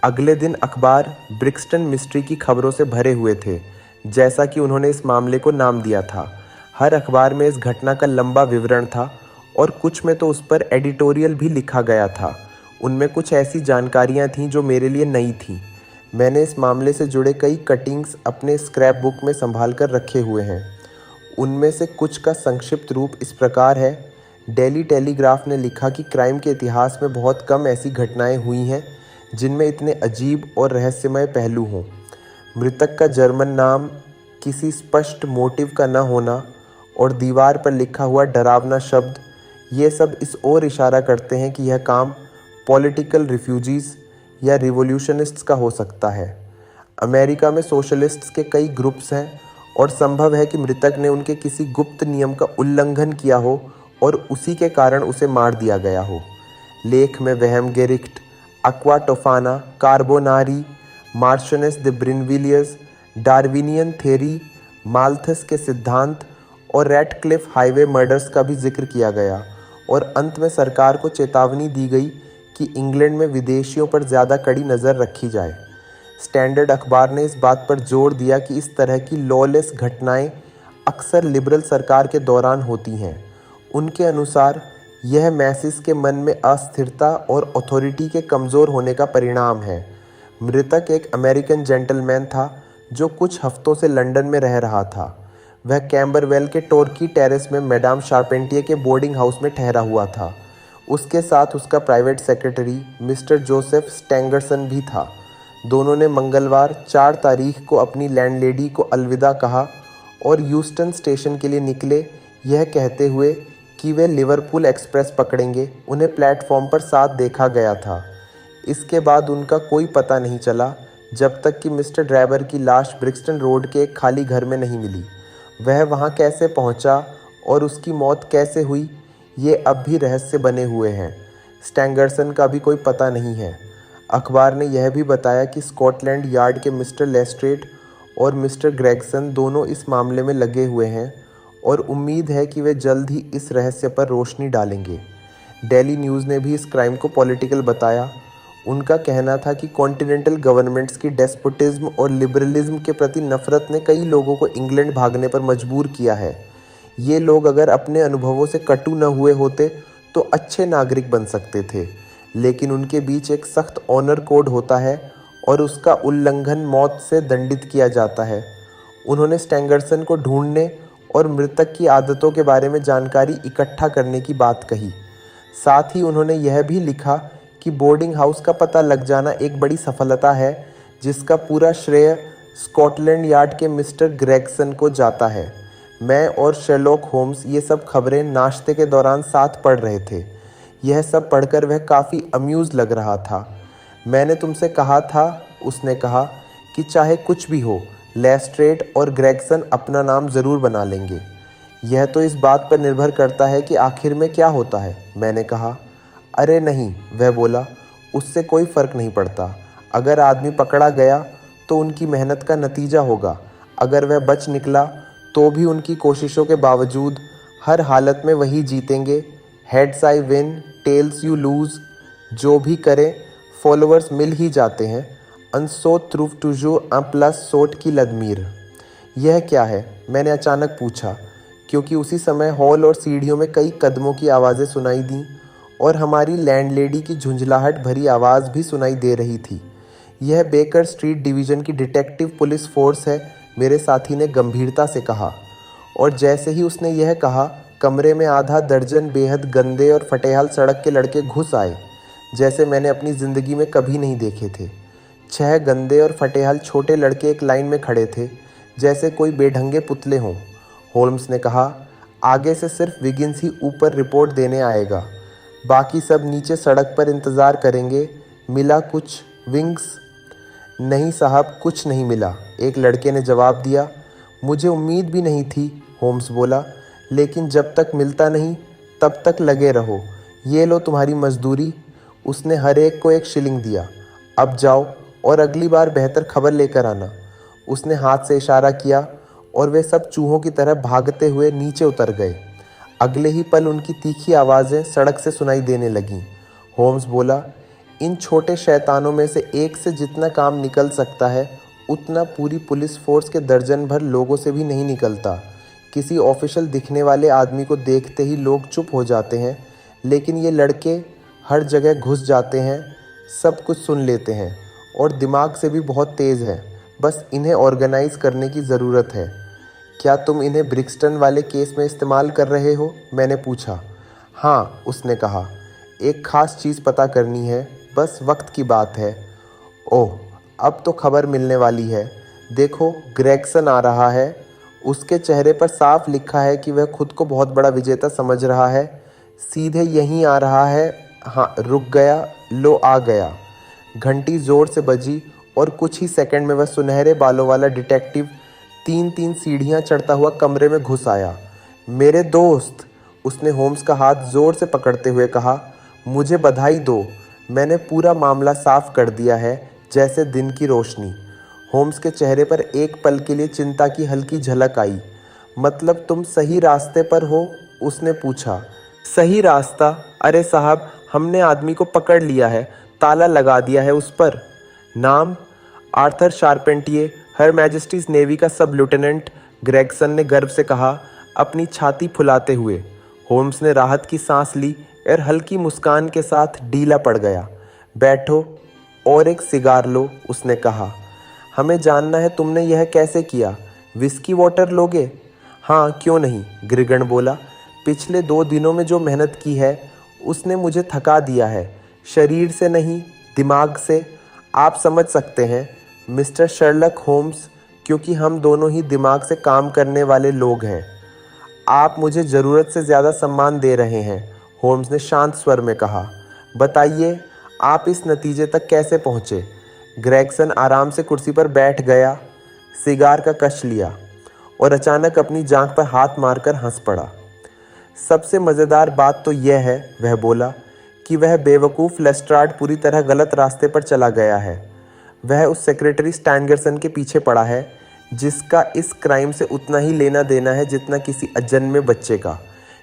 अगले दिन अखबार ब्रिक्सटन मिस्ट्री की खबरों से भरे हुए थे, जैसा कि उन्होंने इस मामले को नाम दिया था। हर अखबार में इस घटना का लंबा विवरण था और कुछ में तो उस पर एडिटोरियल भी लिखा गया था। उनमें कुछ ऐसी जानकारियां थीं जो मेरे लिए नई थीं। मैंने इस मामले से जुड़े कई कटिंग्स अपने स्क्रैप बुक में संभाल कर रखे हुए हैं। उनमें से कुछ का संक्षिप्त रूप इस प्रकार है। डेली टेलीग्राफ ने लिखा कि क्राइम के इतिहास में बहुत कम ऐसी घटनाएं हुई हैं जिनमें इतने अजीब और रहस्यमय पहलू हों। मृतक का जर्मन नाम, किसी स्पष्ट मोटिव का न होना और दीवार पर लिखा हुआ डरावना शब्द, ये सब इस ओर इशारा करते हैं कि यह काम पॉलिटिकल रिफ्यूजीज़ या रिवॉल्यूशनिस्ट्स का हो सकता है। अमेरिका में सोशलिस्ट्स के कई ग्रुप्स हैं और संभव है कि मृतक ने उनके किसी गुप्त नियम का उल्लंघन किया हो और उसी के कारण उसे मार दिया गया हो। लेख में Vehmgericht, Aqua Tofana, Carbonari, Marchioness de Brinvilliers, Darwinian theory, Malthus के सिद्धांत और रेडक्लिफ हाईवे मर्डर्स का भी जिक्र किया गया और अंत में सरकार को चेतावनी दी गई कि इंग्लैंड में विदेशियों पर ज़्यादा कड़ी नज़र रखी जाए। स्टैंडर्ड अखबार ने इस बात पर जोर दिया कि इस तरह की लॉलेस घटनाएं अक्सर लिबरल सरकार के दौरान होती हैं। उनके अनुसार यह मैसिस के मन में अस्थिरता और अथॉरिटी के कमज़ोर होने का परिणाम है। मृतक एक अमेरिकन जेंटलमैन था जो कुछ हफ्तों से लंदन में रह रहा था। वह कैम्बरवेल के टोर्की टेरेस में मैडम शार्पेंटियर के बोर्डिंग हाउस में ठहरा हुआ था। उसके साथ उसका प्राइवेट सेक्रेटरी मिस्टर जोसेफ स्टैंगरसन भी था। दोनों ने मंगलवार 4 तारीख को अपनी लैंडलेडी को अलविदा कहा और ह्यूस्टन स्टेशन के लिए निकले, यह कहते हुए कि वे लिवरपूल एक्सप्रेस पकड़ेंगे। उन्हें प्लेटफॉर्म पर साथ देखा गया था। इसके बाद उनका कोई पता नहीं चला जब तक कि मिस्टर ड्राइवर की लाश ब्रिक्सटन रोड के एक खाली घर में नहीं मिली। वह वहां कैसे पहुंचा और उसकी मौत कैसे हुई, ये अब भी रहस्य बने हुए हैं। स्टैंगरसन का भी कोई पता नहीं है। अखबार ने यह भी बताया कि स्कॉटलैंड यार्ड के मिस्टर लेस्ट्रेट और मिस्टर ग्रेगसन दोनों इस मामले में लगे हुए हैं और उम्मीद है कि वे जल्द ही इस रहस्य पर रोशनी डालेंगे। डेली न्यूज़ ने भी इस क्राइम को पॉलिटिकल बताया। उनका कहना था कि कॉन्टिनेंटल गवर्नमेंट्स की डेस्पोटिज्म और लिबरलिज्म के प्रति नफरत ने कई लोगों को इंग्लैंड भागने पर मजबूर किया है। ये लोग अगर अपने अनुभवों से कटु न हुए होते तो अच्छे नागरिक बन सकते थे, लेकिन उनके बीच एक सख्त ऑनर कोड होता है और उसका उल्लंघन मौत से दंडित किया जाता है। उन्होंने स्टैंगरसन को ढूंढने और मृतक की आदतों के बारे में जानकारी इकट्ठा करने की बात कही। साथ ही उन्होंने यह भी लिखा कि बोर्डिंग हाउस का पता लग जाना एक बड़ी सफलता है जिसका पूरा श्रेय स्कॉटलैंड यार्ड के मिस्टर ग्रेगसन को जाता है। मैं और शेरलॉक होम्स ये सब खबरें नाश्ते के दौरान साथ पढ़ रहे थे। यह सब पढ़कर वह काफ़ी अम्यूज़ लग रहा था। मैंने तुमसे कहा था, उसने कहा, कि चाहे कुछ भी हो लेस्ट्रेट और ग्रेगसन अपना नाम ज़रूर बना लेंगे। यह तो इस बात पर निर्भर करता है कि आखिर में क्या होता है, मैंने कहा। अरे नहीं, वह बोला, उससे कोई फ़र्क नहीं पड़ता। अगर आदमी पकड़ा गया तो उनकी मेहनत का नतीजा होगा। अगर वह बच निकला तो भी उनकी कोशिशों के बावजूद हर हालत में वही जीतेंगे। Heads I win, tells you lose. जो भी करें फॉलोअर्स मिल ही जाते हैं। अनसो थ्रूव टूजो प्लस सोट की लदमीर। यह क्या है, मैंने अचानक पूछा, क्योंकि उसी समय हॉल और सीढ़ियों में कई कदमों की आवाज़ें सुनाई दीं और हमारी लैंडलेडी की झुंझलाहट भरी आवाज़ भी सुनाई दे रही थी। यह बेकर स्ट्रीट डिवीज़न की डिटेक्टिव पुलिस फोर्स है, मेरे साथी ने गंभीरता से कहा। और जैसे ही उसने यह कहा, कमरे में आधा दर्जन बेहद गंदे और फटेहाल सड़क के लड़के घुस आए, जैसे मैंने अपनी ज़िंदगी में कभी नहीं देखे थे। 6 गंदे और फटेहाल छोटे लड़के एक लाइन में खड़े थे, जैसे कोई बेढंगे पुतले हों। होल्म्स ने कहा, आगे से सिर्फ विगिन्स ही ऊपर रिपोर्ट देने आएगा, बाकी सब नीचे सड़क पर इंतज़ार करेंगे। मिला कुछ, विंग्स? नहीं साहब, कुछ नहीं मिला, एक लड़के ने जवाब दिया। मुझे उम्मीद भी नहीं थी, होम्स बोला, लेकिन जब तक मिलता नहीं तब तक लगे रहो। ये लो तुम्हारी मजदूरी। उसने हर एक को 1 शिलिंग दिया। अब जाओ और अगली बार बेहतर खबर लेकर आना। उसने हाथ से इशारा किया और वे सब चूहों की तरह भागते हुए नीचे उतर गए। अगले ही पल उनकी तीखी आवाज़ें सड़क से सुनाई देने लगीं। होम्स बोला, इन छोटे शैतानों में से एक से जितना काम निकल सकता है उतना पूरी पुलिस फोर्स के दर्जन भर लोगों से भी नहीं निकलता। किसी ऑफिशियल दिखने वाले आदमी को देखते ही लोग चुप हो जाते हैं, लेकिन ये लड़के हर जगह घुस जाते हैं, सब कुछ सुन लेते हैं और दिमाग से भी बहुत तेज़ है। बस इन्हें ऑर्गेनाइज करने की ज़रूरत है। क्या तुम इन्हें ब्रिक्सटन वाले केस में इस्तेमाल कर रहे हो? मैंने पूछा। हाँ, उसने कहा, एक ख़ास चीज़ पता करनी है, बस वक्त की बात है। ओह, अब तो खबर मिलने वाली है। देखो, ग्रेगसन आ रहा है। उसके चेहरे पर साफ लिखा है कि वह खुद को बहुत बड़ा विजेता समझ रहा है। सीधे यहीं आ रहा है। हाँ, रुक गया, लो आ गया। घंटी ज़ोर से बजी और कुछ ही सेकंड में वह सुनहरे बालों वाला डिटेक्टिव 3-3 सीढ़ियाँ चढ़ता हुआ कमरे में घुस आया। मेरे दोस्त, उसने होम्स का हाथ ज़ोर से पकड़ते हुए कहा, मुझे बधाई दो, मैंने पूरा मामला साफ कर दिया है जैसे दिन की रोशनी। होम्स के चेहरे पर एक पल के लिए चिंता की हल्की झलक आई। मतलब तुम सही रास्ते पर हो? उसने पूछा। सही रास्ता? अरे साहब, हमने आदमी को पकड़ लिया है, ताला लगा दिया है उस पर। नाम? आर्थर शारपेंटिये, हर मैजेस्टीज नेवी का सब लेफ्टिनेंट, ग्रेगसन ने गर्व से कहा, अपनी छाती फुलाते हुए। होम्स ने राहत की सांस ली और हल्की मुस्कान के साथ ढीला पड़ गया। बैठो और एक सिगार लो, उसने कहा। हमें जानना है तुमने यह कैसे किया। विस्की वाटर लोगे? हाँ, क्यों नहीं, ग्रिगन बोला। पिछले 2 दिनों में जो मेहनत की है उसने मुझे थका दिया है, शरीर से नहीं, दिमाग से। आप समझ सकते हैं मिस्टर शर्लक होम्स, क्योंकि हम दोनों ही दिमाग से काम करने वाले लोग हैं। आप मुझे ज़रूरत से ज़्यादा सम्मान दे रहे हैं, होम्स ने शांत स्वर में कहा। बताइए, आप इस नतीजे तक कैसे पहुँचे? ग्रेगसन आराम से कुर्सी पर बैठ गया, सिगार का कश लिया और अचानक अपनी जांघ पर हाथ मारकर हंस पड़ा। सबसे मज़ेदार बात तो यह है, वह बोला, कि वह बेवकूफ़ लेस्ट्राड पूरी तरह गलत रास्ते पर चला गया है। वह उस सेक्रेटरी स्टैंगरसन के पीछे पड़ा है जिसका इस क्राइम से उतना ही लेना देना है जितना किसी अजन्मे बच्चे का।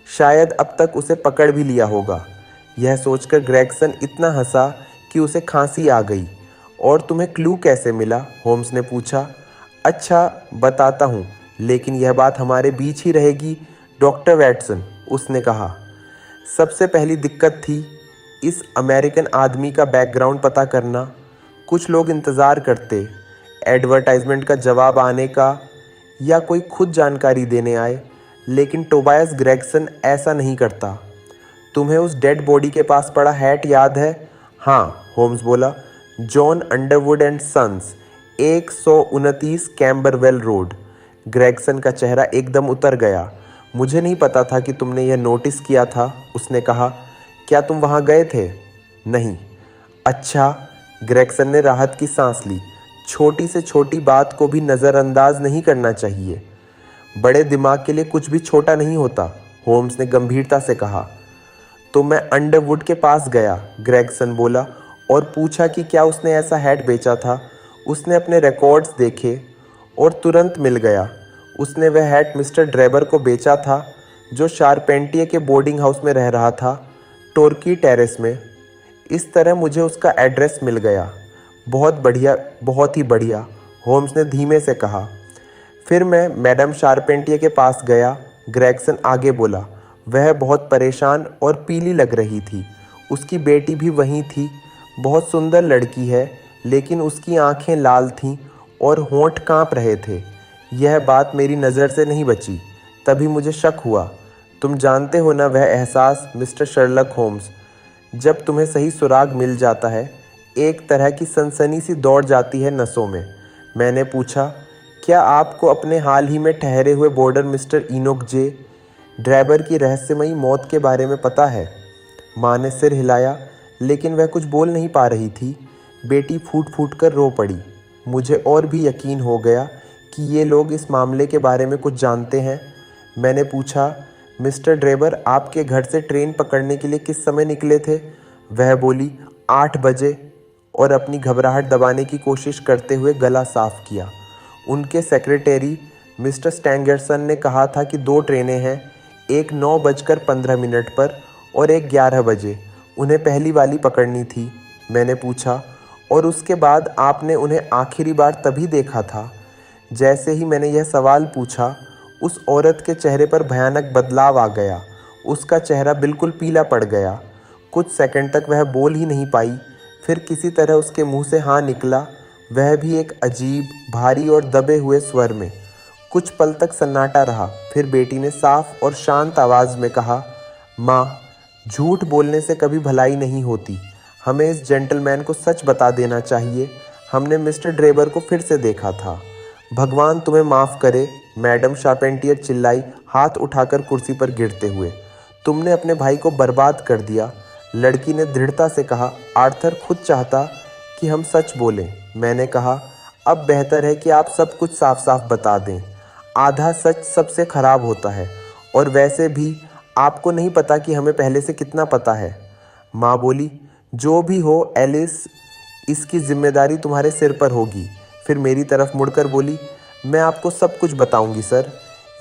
शायद अब तक उसे पकड़ भी लिया होगा। यह सोचकर ग्रेगसन इतना हंसा कि उसे खांसी आ गई। और तुम्हें क्लू कैसे मिला? होम्स ने पूछा। अच्छा, बताता हूँ, लेकिन यह बात हमारे बीच ही रहेगी, डॉक्टर वैटसन, उसने कहा। सबसे पहली दिक्कत थी इस अमेरिकन आदमी का बैकग्राउंड पता करना। कुछ लोग इंतज़ार करते एडवर्टाइजमेंट का जवाब आने का या कोई खुद जानकारी देने आए, लेकिन टोबायस ग्रेगसन ऐसा नहीं करता। तुम्हें उस डेड बॉडी के पास पड़ा हैट याद है? हाँ, होम्स बोला। John Underwood and sons, 129 Camberwell road. Gregson का चेहरा एकदम उतर गया। मुझे नहीं पता था कि तुमने यह नोटिस किया था, उसने कहा। क्या तुम वहाँ गए थे? नहीं। अच्छा, ग्रेगसन ने राहत की सांस ली। छोटी से छोटी बात को भी नज़रअंदाज नहीं करना चाहिए। बड़े दिमाग के लिए कुछ भी छोटा नहीं होता, होम्स ने गंभीरता से कहा। तो मैं अंडरवुड के पास गया, ग्रेगसन बोला, और पूछा कि क्या उसने ऐसा हैट बेचा था। उसने अपने रिकॉर्ड्स देखे और तुरंत मिल गया। उसने वह हैट मिस्टर ड्रेबर को बेचा था, जो शारपेंटिये के बोर्डिंग हाउस में रह रहा था, टोर्की टेरेस में। इस तरह मुझे उसका एड्रेस मिल गया। बहुत बढ़िया, बहुत ही बढ़िया, होम्स ने धीमे से कहा। फिर मैं मैडम शारपेंटिये के पास गया, ग्रेगसन आगे बोला। वह बहुत परेशान और पीली लग रही थी। उसकी बेटी भी वहीं थी। बहुत सुंदर लड़की है, लेकिन उसकी आंखें लाल थीं और होंठ कांप रहे थे। यह बात मेरी नज़र से नहीं बची। तभी मुझे शक हुआ। तुम जानते हो ना वह एहसास, मिस्टर शर्लक होम्स, जब तुम्हें सही सुराग मिल जाता है, एक तरह की सनसनी सी दौड़ जाती है नसों में। मैंने पूछा, क्या आपको अपने हाल ही में ठहरे हुए बॉर्डर मिस्टर इनोक जे. ड्राइवर की रहस्यमयी मौत के बारे में पता है? माँ ने सिर हिलाया, लेकिन वह कुछ बोल नहीं पा रही थी। बेटी फूट फूट कर रो पड़ी। मुझे और भी यकीन हो गया कि ये लोग इस मामले के बारे में कुछ जानते हैं। मैंने पूछा, मिस्टर ड्राइवर आपके घर से ट्रेन पकड़ने के लिए किस समय निकले थे? वह बोली, 8 बजे, और अपनी घबराहट दबाने की कोशिश करते हुए गला साफ किया। उनके सेक्रेटरी मिस्टर स्टैंगरसन ने कहा था कि 2 ट्रेनें हैं, एक 9:15 पर और एक 11 बजे। उन्हें पहली वाली पकड़नी थी। मैंने पूछा। और उसके बाद आपने उन्हें आखिरी बार तभी देखा था? जैसे ही मैंने यह सवाल पूछा, उस औरत के चेहरे पर भयानक बदलाव आ गया। उसका चेहरा बिल्कुल पीला पड़ गया। कुछ सेकंड तक वह बोल ही नहीं पाई। फिर किसी तरह उसके मुंह से हाँ निकला, वह भी एक अजीब, भारी और दबे हुए स्वर में। कुछ पल तक सन्नाटा रहा। फिर बेटी ने साफ और शांत आवाज़ में कहा, माँ, झूठ बोलने से कभी भलाई नहीं होती। हमें इस जेंटलमैन को सच बता देना चाहिए। हमने मिस्टर ड्रेबर को फिर से देखा था। भगवान तुम्हें माफ़ करे, मैडम शार्पेंटियर चिल्लाई, हाथ उठाकर कुर्सी पर गिरते हुए। तुमने अपने भाई को बर्बाद कर दिया। लड़की ने दृढ़ता से कहा। आर्थर खुद चाहता कि हम सच बोलें। मैंने कहा, अब बेहतर है कि आप सब कुछ साफ साफ बता दें। आधा सच सबसे खराब होता है, और वैसे भी आपको नहीं पता कि हमें पहले से कितना पता है। माँ बोली, जो भी हो एलिस, इसकी जिम्मेदारी तुम्हारे सिर पर होगी। फिर मेरी तरफ मुड़कर बोली, मैं आपको सब कुछ बताऊंगी सर।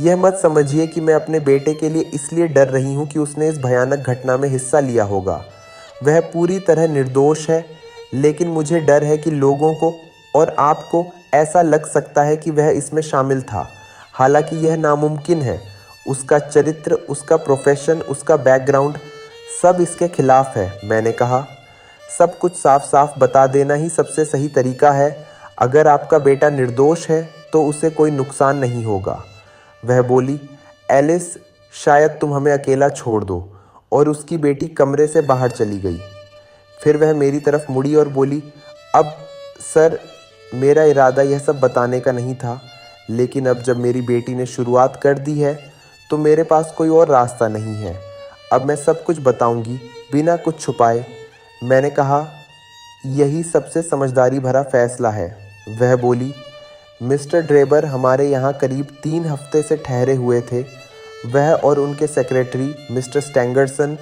यह मत समझिए कि मैं अपने बेटे के लिए इसलिए डर रही हूँ कि उसने इस भयानक घटना में हिस्सा लिया होगा। वह पूरी तरह निर्दोष है, लेकिन मुझे डर है कि लोगों को और आपको ऐसा लग सकता है कि वह इसमें शामिल था। हालांकि यह नामुमकिन है। उसका चरित्र, उसका प्रोफेशन, उसका बैकग्राउंड सब इसके खिलाफ है। मैंने कहा, सब कुछ साफ साफ बता देना ही सबसे सही तरीका है। अगर आपका बेटा निर्दोष है तो उसे कोई नुकसान नहीं होगा। वह बोली, एलिस, शायद तुम हमें अकेला छोड़ दो। और उसकी बेटी कमरे से बाहर चली गई। फिर वह मेरी तरफ मुड़ी और बोली, अब सर, मेरा इरादा यह सब बताने का नहीं था, लेकिन अब जब मेरी बेटी ने शुरुआत कर दी है तो मेरे पास कोई और रास्ता नहीं है। अब मैं सब कुछ बताऊंगी, बिना कुछ छुपाए। मैंने कहा, यही सबसे समझदारी भरा फैसला है। वह बोली, मिस्टर ड्रेबर हमारे यहाँ करीब 3 हफ्ते से ठहरे हुए थे। वह और उनके सेक्रेटरी मिस्टर स्टैंगरसन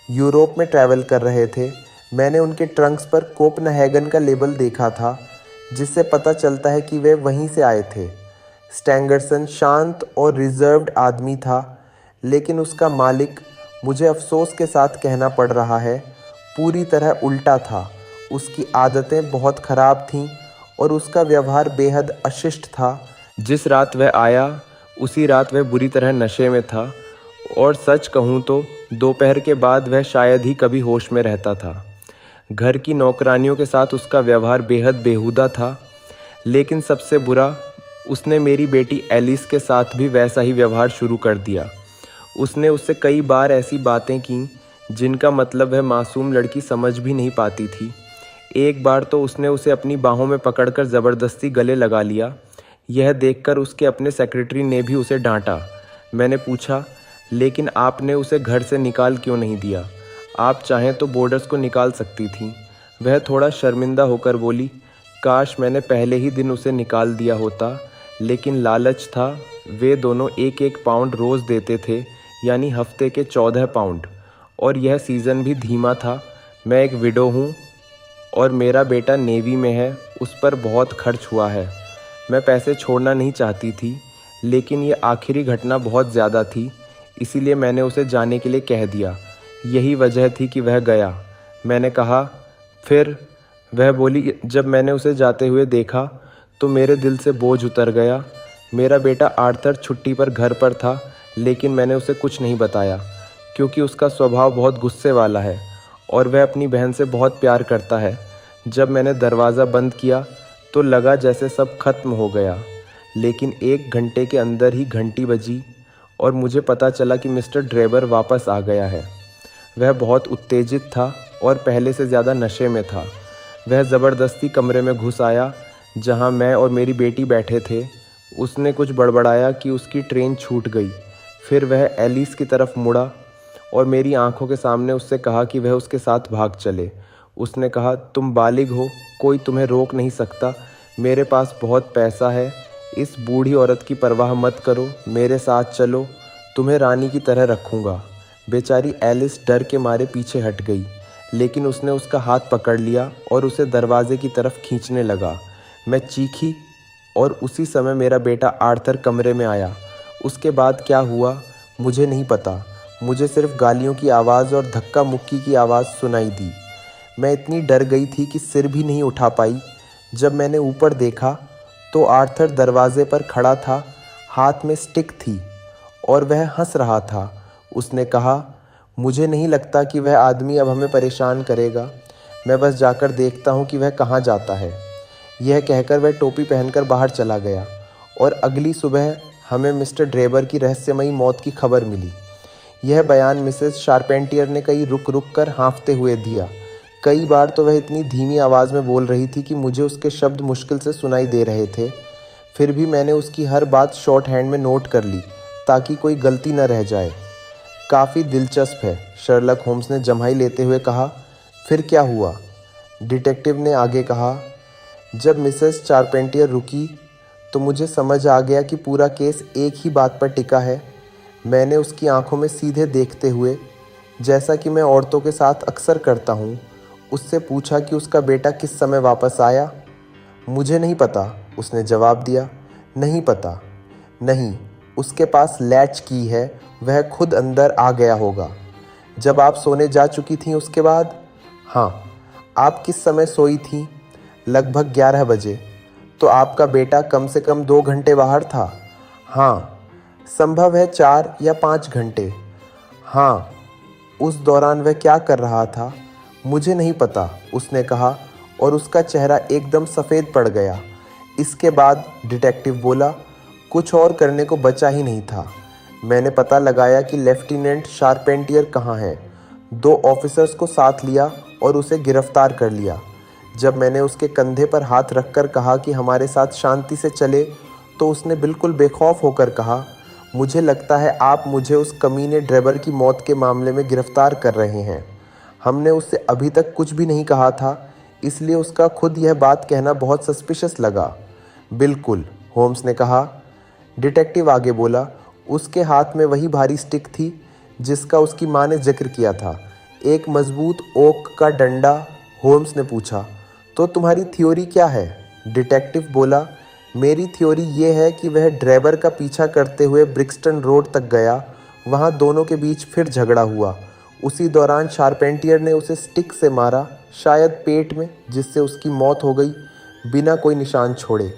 यूरोप में ट्रैवल कर रहे थे। मैंने उनके ट्रंक्स पर कोपनहेगन का लेबल देखा था, जिससे पता चलता है कि वे वहीं से आए थे। स्टैंगरसन शांत और रिजर्व्ड आदमी था, लेकिन उसका मालिक, मुझे अफसोस के साथ कहना पड़ रहा है, पूरी तरह उल्टा था। उसकी आदतें बहुत ख़राब थीं और उसका व्यवहार बेहद अशिष्ट था। जिस रात वह आया, उसी रात वह बुरी तरह नशे में था, और सच कहूँ तो दोपहर के बाद वह शायद ही कभी होश में रहता था। घर की नौकरानियों के साथ उसका व्यवहार बेहद बेहुदा था, लेकिन सबसे बुरा, उसने मेरी बेटी एलिस के साथ भी वैसा ही व्यवहार शुरू कर दिया। उसने उससे कई बार ऐसी बातें की जिनका मतलब वह मासूम लड़की समझ भी नहीं पाती थी। एक बार तो उसने उसे अपनी बाहों में पकड़कर ज़बरदस्ती गले लगा लिया। यह देखकर उसके अपने सेक्रेटरी ने भी उसे डांटा। मैंने पूछा, लेकिन आपने उसे घर से निकाल क्यों नहीं दिया? आप चाहें तो बोर्डर्स को निकाल सकती थी। वह थोड़ा शर्मिंदा होकर बोली, काश मैंने पहले ही दिन उसे निकाल दिया होता, लेकिन लालच था। वे दोनों 1-1 पाउंड रोज़ देते थे, यानी हफ्ते के 14 पाउंड। और यह सीज़न भी धीमा था। मैं एक विडो हूँ और मेरा बेटा नेवी में है। उस पर बहुत खर्च हुआ है। मैं पैसे छोड़ना नहीं चाहती थी, लेकिन ये आखिरी घटना बहुत ज़्यादा थी, इसीलिए मैंने उसे जाने के लिए कह दिया। यही वजह थी कि वह गया। मैंने कहा, फिर? वह बोली, जब मैंने उसे जाते हुए देखा तो मेरे दिल से बोझ उतर गया। मेरा बेटा आर्थर छुट्टी पर घर पर था, लेकिन मैंने उसे कुछ नहीं बताया, क्योंकि उसका स्वभाव बहुत गुस्से वाला है और वह अपनी बहन से बहुत प्यार करता है। जब मैंने दरवाज़ा बंद किया तो लगा जैसे सब खत्म हो गया, लेकिन 1 घंटे के अंदर ही घंटी बजी और मुझे पता चला कि मिस्टर ड्रेबर वापस आ गया है। वह बहुत उत्तेजित था और पहले से ज़्यादा नशे में था। वह ज़बरदस्ती कमरे में घुस आया जहां मैं और मेरी बेटी बैठे थे। उसने कुछ बड़बड़ाया कि उसकी ट्रेन छूट गई। फिर वह एलिस की तरफ मुड़ा और मेरी आंखों के सामने उससे कहा कि वह उसके साथ भाग चले। उसने कहा, तुम बालिग हो, कोई तुम्हें रोक नहीं सकता। मेरे पास बहुत पैसा है। इस बूढ़ी औरत की परवाह मत करो, मेरे साथ चलो, तुम्हें रानी की तरह रखूँगा। बेचारी एलिस डर के मारे पीछे हट गई, लेकिन उसने उसका हाथ पकड़ लिया और उसे दरवाजे की तरफ खींचने लगा। मैं चीखी और उसी समय मेरा बेटा आर्थर कमरे में आया। उसके बाद क्या हुआ मुझे नहीं पता। मुझे सिर्फ गालियों की आवाज़ और धक्का मुक्की की आवाज़ सुनाई दी। मैं इतनी डर गई थी कि सिर भी नहीं उठा पाई। जब मैंने ऊपर देखा तो आर्थर दरवाजे पर खड़ा था, हाथ में स्टिक थी और वह हंस रहा था। उसने कहा, मुझे नहीं लगता कि वह आदमी अब हमें परेशान करेगा। मैं बस जाकर देखता हूँ कि वह कहाँ जाता है। यह कहकर वह टोपी पहनकर बाहर चला गया और अगली सुबह हमें मिस्टर ड्रेबर की रहस्यमयी मौत की खबर मिली। यह बयान मिसेस शारपेंटियर ने कई रुक रुक कर हाँफते हुए दिया। कई बार तो वह इतनी धीमी आवाज़ में बोल रही थी कि मुझे उसके शब्द मुश्किल से सुनाई दे रहे थे। फिर भी मैंने उसकी हर बात शॉर्ट हैंड में नोट कर ली ताकि कोई गलती न रह जाए। काफ़ी दिलचस्प है, शर्लक होम्स ने जम्हाई लेते हुए कहा। फिर क्या हुआ? डिटेक्टिव ने आगे कहा। जब मिसेस चारपेंटियर रुकी तो मुझे समझ आ गया कि पूरा केस एक ही बात पर टिका है। मैंने उसकी आंखों में सीधे देखते हुए, जैसा कि मैं औरतों के साथ अक्सर करता हूँ, उससे पूछा कि उसका बेटा किस समय वापस आया। मुझे नहीं पता, उसने जवाब दिया। नहीं पता? नहीं, उसके पास लैच की है, वह खुद अंदर आ गया होगा। जब आप सोने जा चुकी थीं उसके बाद? हाँ। आप किस समय सोई थीं? लगभग 11 बजे। तो आपका बेटा कम से कम 2 घंटे बाहर था? हाँ। संभव है 4 या 5 घंटे। हाँ। उस दौरान वह क्या कर रहा था? मुझे नहीं पता, उसने कहा और उसका चेहरा एकदम सफ़ेद पड़ गया। इसके बाद, डिटेक्टिव बोला, कुछ और करने को बचा ही नहीं था। मैंने पता लगाया कि लेफ्टिनेंट शारपेंटियर कहाँ है। 2 ऑफिसर्स को साथ लिया और उसे गिरफ्तार कर लिया। जब मैंने उसके कंधे पर हाथ रखकर कहा कि हमारे साथ शांति से चले, तो उसने बिल्कुल बेखौफ होकर कहा, मुझे लगता है आप मुझे उस कमीने ड्रेबर की मौत के मामले में गिरफ्तार कर रहे हैं। हमने उससे अभी तक कुछ भी नहीं कहा था, इसलिए उसका खुद यह बात कहना बहुत सस्पिशियस लगा। बिल्कुल, होम्स ने कहा। डिटेक्टिव आगे बोला, उसके हाथ में वही भारी स्टिक थी जिसका उसकी माँ ने जिक्र किया था, एक मजबूत ओक का डंडा। होम्स ने पूछा, तो तुम्हारी थ्योरी क्या है? डिटेक्टिव बोला, मेरी थ्योरी ये है कि वह ड्राइवर का पीछा करते हुए ब्रिक्सटन रोड तक गया। वहाँ दोनों के बीच फिर झगड़ा हुआ। उसी दौरान शारपेंटियर ने उसे स्टिक से मारा, शायद पेट में, जिससे उसकी मौत हो गई, बिना कोई निशान छोड़े।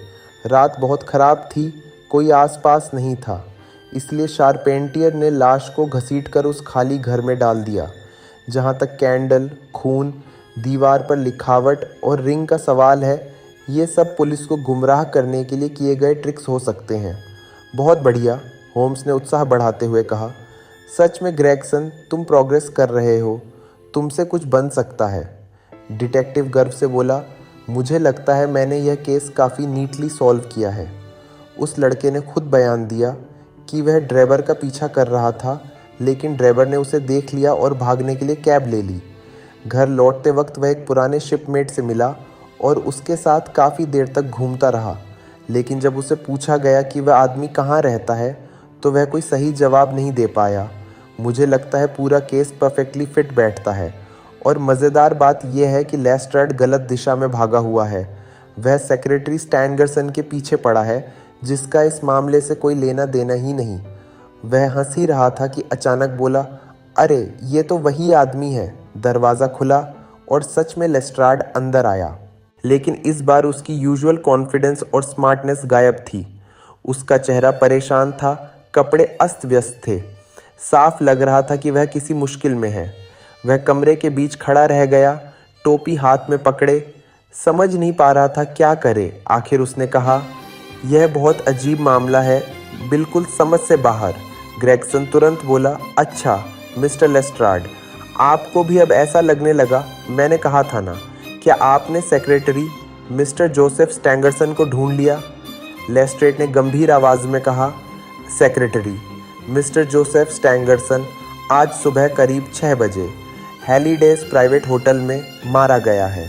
रात बहुत ख़राब थी, कोई आसपास नहीं था, इसलिए शारपेंटियर ने लाश को घसीटकर उस खाली घर में डाल दिया। जहाँ तक कैंडल, खून, दीवार पर लिखावट और रिंग का सवाल है, ये सब पुलिस को गुमराह करने के लिए किए गए ट्रिक्स हो सकते हैं। बहुत बढ़िया, होम्स ने उत्साह बढ़ाते हुए कहा। सच में ग्रेगसन, तुम प्रोग्रेस कर रहे हो, तुमसे कुछ बन सकता है। डिटेक्टिव गर्व से बोला, मुझे लगता है मैंने यह केस काफ़ी नीटली सॉल्व किया है। उस लड़के ने खुद बयान दिया कि वह ड्राइवर का पीछा कर रहा था, लेकिन ड्राइवर ने उसे देख लिया और भागने के लिए कैब ले ली। घर लौटते वक्त वह एक पुराने शिपमेट से मिला और उसके साथ काफ़ी देर तक घूमता रहा, लेकिन जब उसे पूछा गया कि वह आदमी कहाँ रहता है तो वह कोई सही जवाब नहीं दे पाया। मुझे लगता है पूरा केस परफेक्टली फिट बैठता है, और मज़ेदार बात यह है कि लेस्ट्राड गलत दिशा में भागा हुआ है। वह सेक्रेटरी स्टैंगरसन के पीछे पड़ा है, जिसका इस मामले से कोई लेना देना ही नहीं। वह हंस ही रहा था कि अचानक बोला, अरे ये तो वही आदमी है। दरवाज़ा खुला और सच में लेस्ट्राड अंदर आया, लेकिन इस बार उसकी यूजुअल कॉन्फिडेंस और स्मार्टनेस गायब थी। उसका चेहरा परेशान था, कपड़े अस्त व्यस्त थे, साफ लग रहा था कि वह किसी मुश्किल में है। वह कमरे के बीच खड़ा रह गया, टोपी हाथ में पकड़े, समझ नहीं पा रहा था क्या करे। आखिर उसने कहा, यह बहुत अजीब मामला है, बिल्कुल समझ से बाहर। ग्रेगसन तुरंत बोला, अच्छा मिस्टर लेस्ट्राड, आपको भी अब ऐसा लगने लगा? मैंने कहा था ना, क्या आपने सेक्रेटरी मिस्टर जोसेफ स्टैंगरसन को ढूंढ लिया? लेस्ट्रेड ने गंभीर आवाज़ में कहा, सेक्रेटरी मिस्टर जोसेफ स्टैंगरसन आज सुबह करीब 6 बजे हैलीडेज प्राइवेट होटल में मारा गया है।